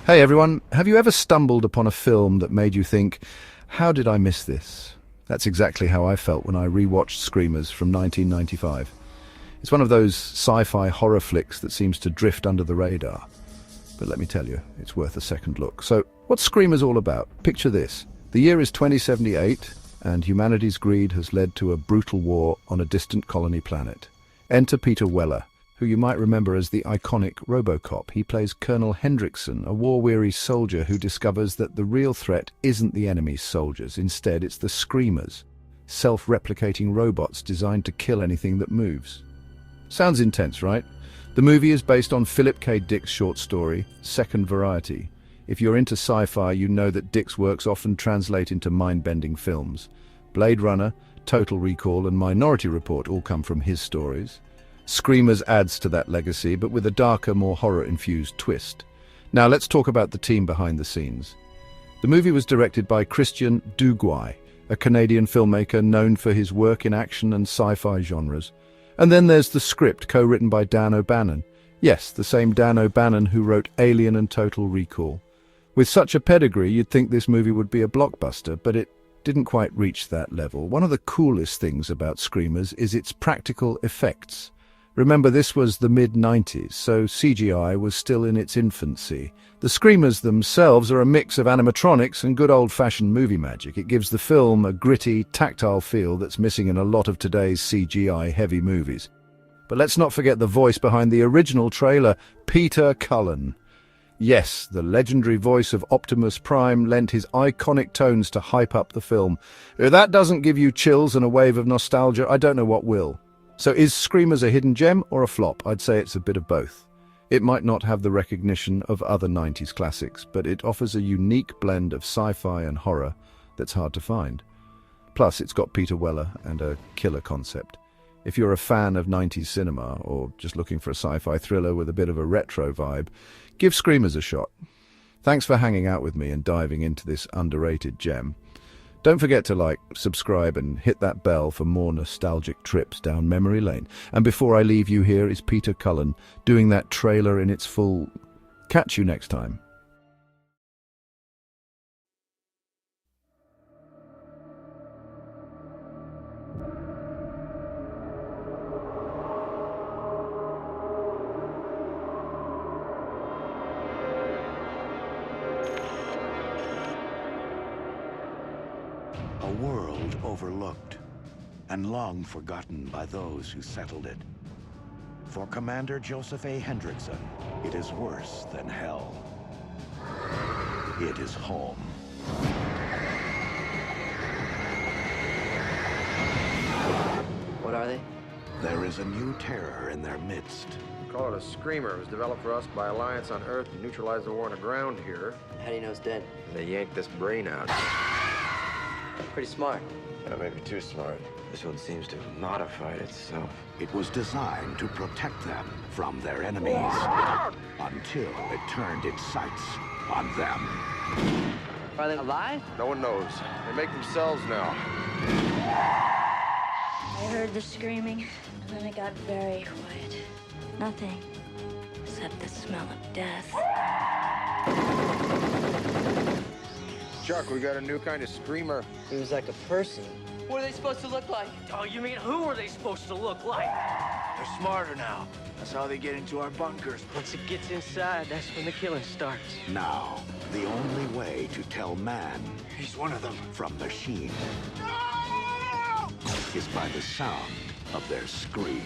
Hey everyone, have you ever stumbled upon a film that made you think, how did I miss this? That's exactly how I felt when I rewatched Screamers from 1995. It's one of those sci-fi horror flicks that seems to drift under the radar. But let me tell you, it's worth a second look. So, what's Screamers all about? Picture this. The year is 2078, and humanity's greed has led to a brutal war on a distant colony planet. Enter Peter Weller, who you might remember as the iconic RoboCop. He plays Colonel Hendrickson, a war-weary soldier who discovers that the real threat isn't the enemy's soldiers. Instead, it's the Screamers, self-replicating robots designed to kill anything that moves. Sounds intense, right? The movie is based on Phillip K Dick's short story, Second Variety. If you're into sci-fi, you know that Dick's works often translate into mind-bending films. Blade Runner, Total Recall, and Minority Report all come from his stories. Screamers adds to that legacy, but with a darker, more horror-infused twist. Now let's talk about the team behind the scenes. The movie was directed by Christian Duguay, a Canadian filmmaker known for his work in action and sci-fi genres. And then there's the script, co-written by Dan O'Bannon. Yes, the same Dan O'Bannon who wrote Alien and Total Recall. With such a pedigree, you'd think this movie would be a blockbuster, but it didn't quite reach that level. One of the coolest things about Screamers is its practical effects. Remember, this was the mid-90s, so CGI was still in its infancy. The Screamers themselves are a mix of animatronics and good old-fashioned movie magic. It gives the film a gritty, tactile feel that's missing in a lot of today's CGI-heavy movies. But let's not forget the voice behind the original trailer, Peter Cullen. Yes, the legendary voice of Optimus Prime lent his iconic tones to hype up the film. If that doesn't give you chills and a wave of nostalgia, I don't know what will. So is Screamers a hidden gem or a flop? I'd say it's a bit of both. It might not have the recognition of other 90s classics, but it offers a unique blend of sci-fi and horror that's hard to find. Plus, it's got Peter Weller and a killer concept. If you're a fan of 90s cinema, or just looking for a sci-fi thriller with a bit of a retro vibe, give Screamers a shot. Thanks for hanging out with me and diving into this underrated gem. Don't forget to like, subscribe, and hit that bell for more nostalgic trips down memory lane. And before I leave you, here is Peter Cullen doing that trailer in its full. Catch you next time. A world overlooked and long forgotten by those who settled it. For Commander Joseph A. Hendrickson, it is worse than hell. It is home. What are they? There is a new terror in their midst. Call it a screamer. It was developed for us by Alliance on Earth to neutralize the war on the ground here. How do you know it's dead? They yanked this brain out. Pretty smart. Yeah, maybe too smart. This one seems to have modified itself. It was designed to protect them from their enemies until it turned its sights on them. Are they alive? No one knows. They make themselves now. I heard the screaming, and then it got very quiet. Nothing except the smell of death. Chuck, we got a new kind of screamer. He was like a person. What are they supposed to look like? Oh, you mean who are they supposed to look like? They're smarter now. That's how they get into our bunkers. Once it gets inside, that's when the killing starts. Now, the only way to tell man He's one of them. from machine is by the sound of their scream.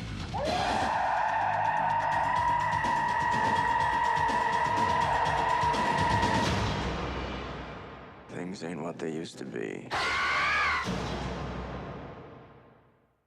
Things ain't what they used to be.